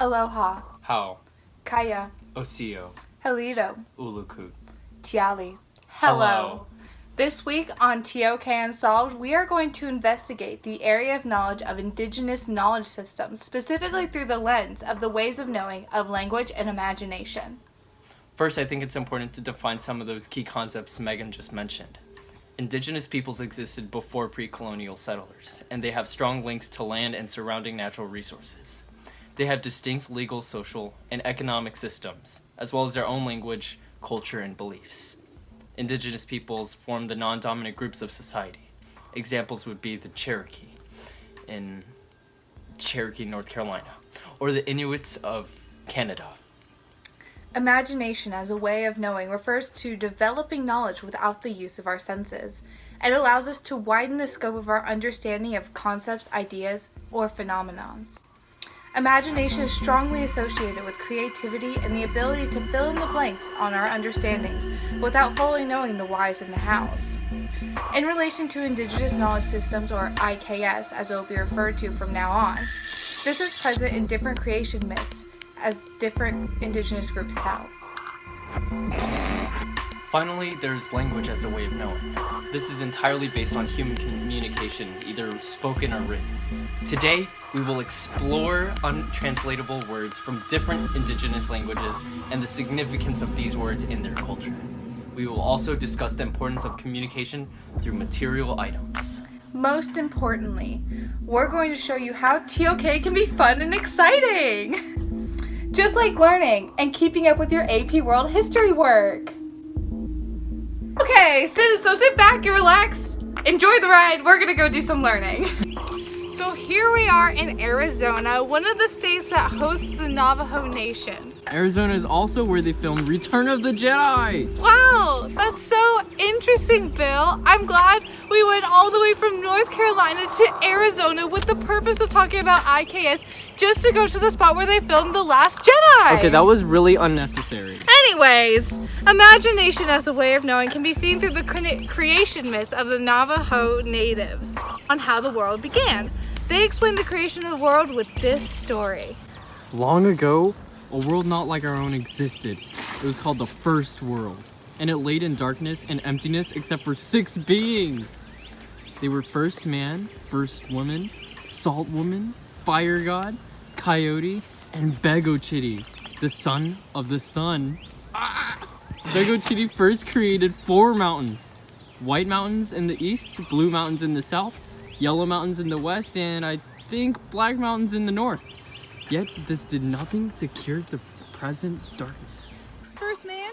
Aloha, How, Kaya, Osio, Halido, Uluku. Tiali. Hello. This week on TOK Unsolved, we are going to investigate the area of knowledge of indigenous knowledge systems, specifically through the lens of the ways of knowing of language and imagination. First, I think it's important to define some of those key concepts Meagan just mentioned. Indigenous peoples existed before pre-colonial settlers, and they have strong links to land and surrounding natural resources. They have distinct legal, social, and economic systems, as well as their own language, culture, and beliefs. Indigenous peoples form the non-dominant groups of society. Examples would be the Cherokee in Cherokee, North Carolina, or the Inuits of Canada. Imagination as a way of knowing refers to developing knowledge without the use of our senses. It allows us to widen the scope of our understanding of concepts, ideas, or phenomenons. Imagination is strongly associated with creativity and the ability to fill in the blanks on our understandings without fully knowing the whys and the hows. In relation to indigenous knowledge systems, or IKS as it will be referred to from now on, this is present in different creation myths as different indigenous groups tell. Finally, there's language as a way of knowing. This is entirely based on human communication, either spoken or written. Today, we will explore untranslatable words from different indigenous languages and the significance of these words in their culture. We will also discuss the importance of communication through material items. Most importantly, we're going to show you how TOK can be fun and exciting! Just like learning and keeping up with your AP World History work. Okay, so sit back and relax. Enjoy the ride. We're gonna go do some learning. So here we are in Arizona, one of the states that hosts the Navajo Nation. Arizona is also where they filmed Return of the Jedi! Wow, that's so interesting, Bill. I'm glad we went all the way from North Carolina to Arizona with the purpose of talking about IKS just to go to the spot where they filmed The Last Jedi. Okay, that was really unnecessary. Anyways, imagination as a way of knowing can be seen through the creation myth of the Navajo natives on how the world began. They explain the creation of the world with this story. Long ago, a world not like our own existed. It was called the First World, and it laid in darkness and emptiness except for 6 beings. They were first man, first woman, salt woman, fire god, coyote, and Begochitty, the son of the sun. Begochitty first created 4 mountains. White mountains in the east, blue mountains in the south, yellow mountains in the west, and I think black mountains in the north. Yet this did nothing to cure the present darkness. First man,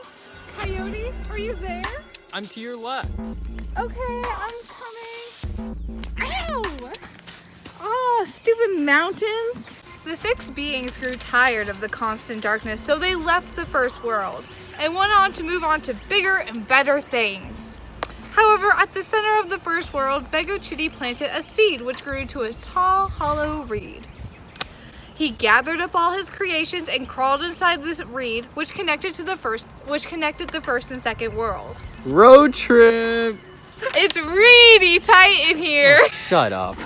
coyote, are you there? I'm to your left. Okay, I'm coming. Ow! Oh, stupid mountains. The 6 beings grew tired of the constant darkness, so they left the first world and went on to move on to bigger and better things. However, at the center of the first world, Begochitty planted a seed which grew to a tall, hollow reed. He gathered up all his creations and crawled inside this reed, which connected the first and second world. Road trip! It's really tight in here. Oh, shut up.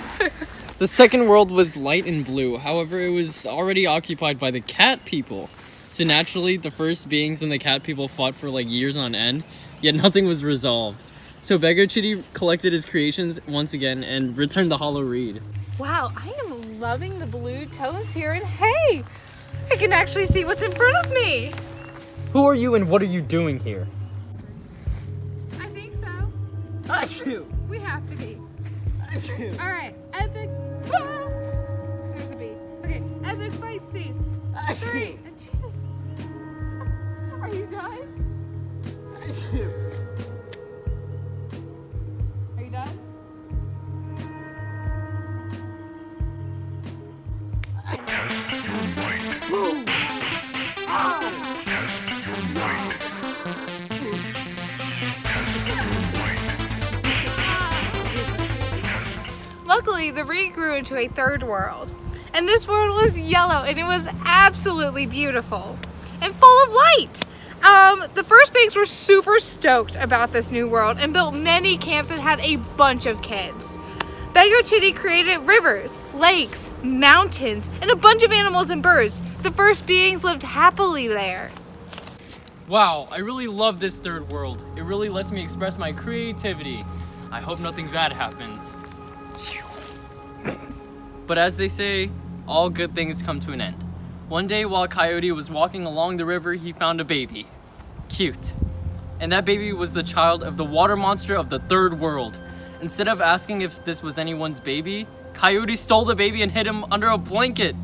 The second world was light and blue, however it was already occupied by the cat people. So naturally, the first beings and the cat people fought for like years on end, yet nothing was resolved. So Begochitty collected his creations once again and returned the hollow reed. Wow, I am loving the blue tones here, and hey, I can actually see what's in front of me. Who are you and what are you doing here? I think so. Achoo! We have to be. Achoo! All right, epic. Ah! There's a bee. Okay, epic fight scene. 3. Jesus. Are you done? Achoo! Are you done? Luckily, the reed grew into a third world, and this world was yellow, and it was absolutely beautiful and full of light. The first pigs were super stoked about this new world and built many camps and had a bunch of kids. Chitty created rivers, lakes, mountains, and a bunch of animals and birds. The first beings lived happily there. Wow, I really love this third world. It really lets me express my creativity. I hope nothing bad happens. But as they say, all good things come to an end. One day while Coyote was walking along the river, he found a baby. Cute. And that baby was the child of the water monster of the third world. Instead of asking if this was anyone's baby, Coyote stole the baby and hid him under a blanket.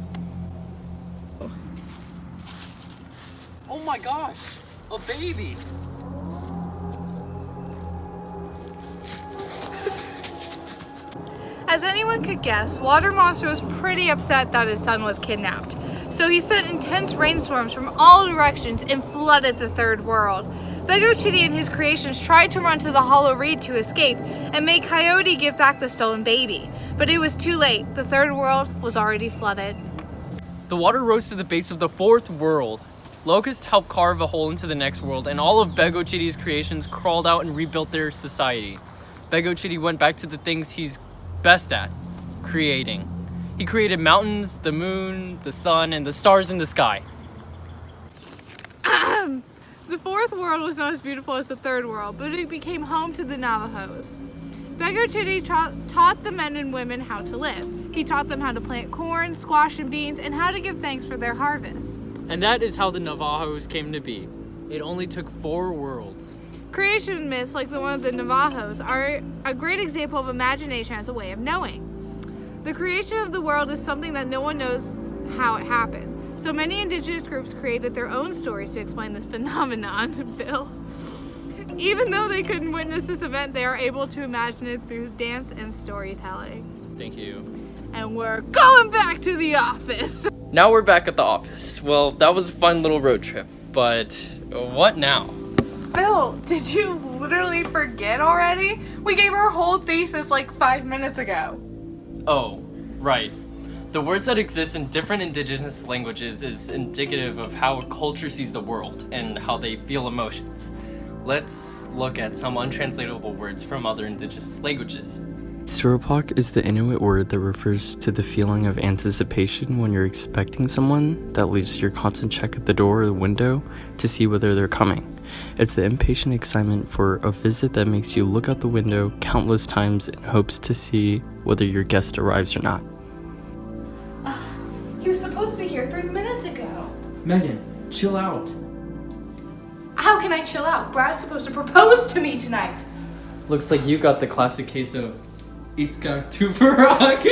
Oh my gosh, a baby. As anyone could guess, Water Monster was pretty upset that his son was kidnapped. So he sent intense rainstorms from all directions and flooded the third world. Chitty and his creations tried to run to the hollow reed to escape and made Coyote give back the stolen baby. But it was too late. The third world was already flooded. The water rose to the base of the fourth world. Locust helped carve a hole into the next world, and all of Chitty's creations crawled out and rebuilt their society. Chitty went back to the things he's best at, creating. He created mountains, the moon, the sun, and the stars in the sky. The fourth world was not as beautiful as the third world, but it became home to the Navajos. Chitty taught the men and women how to live. He taught them how to plant corn, squash, and beans, and how to give thanks for their harvest. And that is how the Navajos came to be. It only took 4 worlds. Creation myths like the one of the Navajos are a great example of imagination as a way of knowing. The creation of the world is something that no one knows how it happened. So many indigenous groups created their own stories to explain this phenomenon, Bill. Even though they couldn't witness this event, they are able to imagine it through dance and storytelling. Thank you. And we're going back to the office. Now we're back at the office. Well, that was a fun little road trip, but what now? Bill, did you literally forget already? We gave our whole thesis like 5 minutes ago. Oh, right. The words that exist in different indigenous languages is indicative of how a culture sees the world and how they feel emotions. Let's look at some untranslatable words from other indigenous languages. Surupak is the Inuit word that refers to the feeling of anticipation when you're expecting someone that leaves your constant check at the door or the window to see whether they're coming. It's the impatient excitement for a visit that makes you look out the window countless times in hopes to see whether your guest arrives or not. He was supposed to be here 3 minutes ago. Megan, chill out. How can I chill out? Brad's supposed to propose to me tonight. Looks like you got the classic case of Itska Tuparak.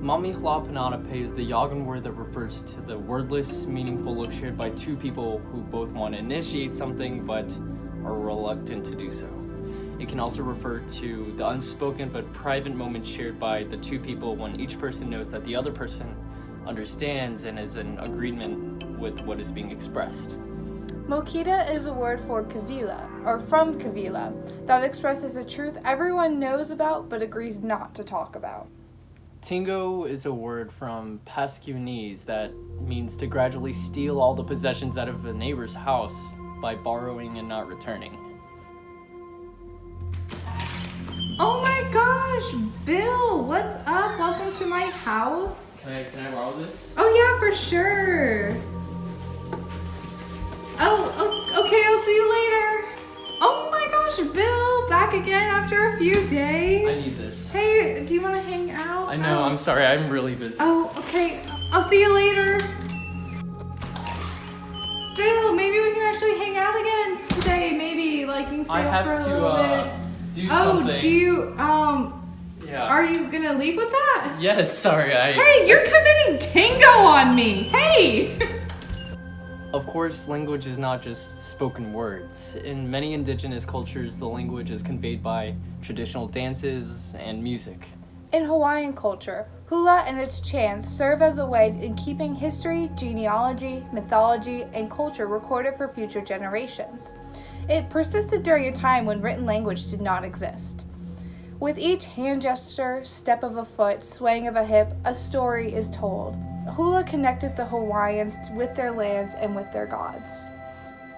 Mami Hlapananape is the Yagan word that refers to the wordless, meaningful look shared by 2 people who both want to initiate something but are reluctant to do so. It can also refer to the unspoken but private moment shared by the 2 people when each person knows that the other person understands and is in agreement with what is being expressed. Mokita is a word for Kavila, or from Kavila, that expresses a truth everyone knows about but agrees not to talk about. Tingo is a word from Pasquinese that means to gradually steal all the possessions out of a neighbor's house by borrowing and not returning. Oh my gosh, Bill, what's up? Welcome to my house. Can I borrow this? Oh yeah, for sure. Oh, okay, I'll see you later. Oh my gosh, Bill, back again after a few days. I need this. Hey, do you want to hang out? I know, I'm sorry, I'm really busy. Oh, okay, I'll see you later. Bill, maybe we can actually hang out again today. Maybe, like, you can stay up for a little bit. Do something. Oh, do you, Yeah. are you gonna leave with that? Yes, sorry, Hey, you're committing tango on me. Hey! Of course, language is not just spoken words. In many indigenous cultures, the language is conveyed by traditional dances and music. In Hawaiian culture, hula and its chants serve as a way in keeping history, genealogy, mythology, and culture recorded for future generations. It persisted during a time when written language did not exist. With each hand gesture, step of a foot, swaying of a hip, a story is told. Hula connected the Hawaiians with their lands and with their gods.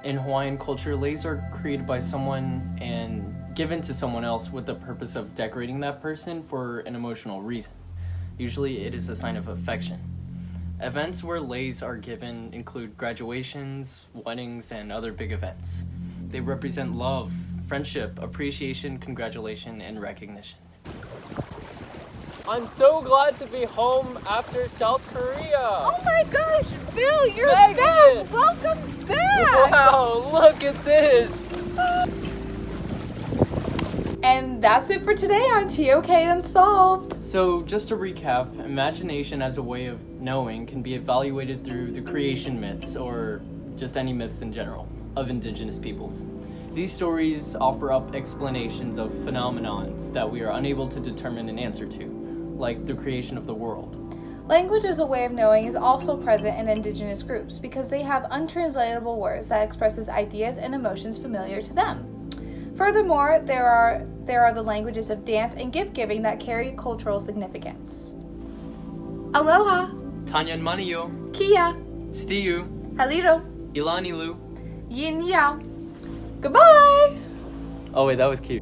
In Hawaiian culture, leis are created by someone and given to someone else with the purpose of decorating that person for an emotional reason. Usually it is a sign of affection. Events where leis are given include graduations, weddings, and other big events. They represent love, friendship, appreciation, congratulation, and recognition. I'm so glad to be home after South Korea. Oh my gosh, Bill, you're Meagan! back! Welcome back! Wow, look at this! And that's it for today on TOK Unsolved. So, just to recap, imagination as a way of knowing can be evaluated through the creation myths, or just any myths in general, of indigenous peoples. These stories offer up explanations of phenomenons that we are unable to determine an answer to, like the creation of the world. Language as a way of knowing is also present in indigenous groups because they have untranslatable words that expresses ideas and emotions familiar to them. Furthermore, there are the languages of dance and gift-giving that carry cultural significance. Aloha, Tanyan Maniyo, Kia, Stiyu, Haliro, Ilanilu. Yin Yao. Goodbye! Oh wait, that was cute.